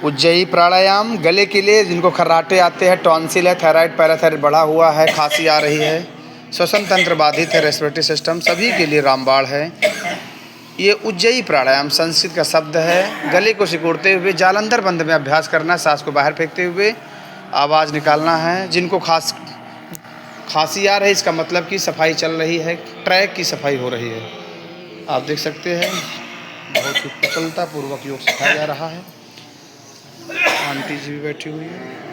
उज्जयी प्राणायाम गले के लिए, जिनको खर्राटे आते हैं, टॉन्सिल है, थायराइड पैराथायराइड बढ़ा हुआ है, खांसी आ रही है, श्वसन तंत्र बाधित है, रेस्पिरेटरी सिस्टम, सभी के लिए रामबाण है। ये उज्जयी प्राणायाम संस्कृत का शब्द है। गले को सिकुड़ते हुए जालंधर बंद में अभ्यास करना है, सांस को बाहर फेंकते हुए आवाज़ निकालना है। जिनको खांसी आ रही है, इसका मतलब कि सफाई चल रही है, ट्रैक की सफाई हो रही है। आप देख सकते हैं बहुत ही कुशलता पूर्वक योग सिखाया जा रहा है। आंटी जी भी बैठी हुई है।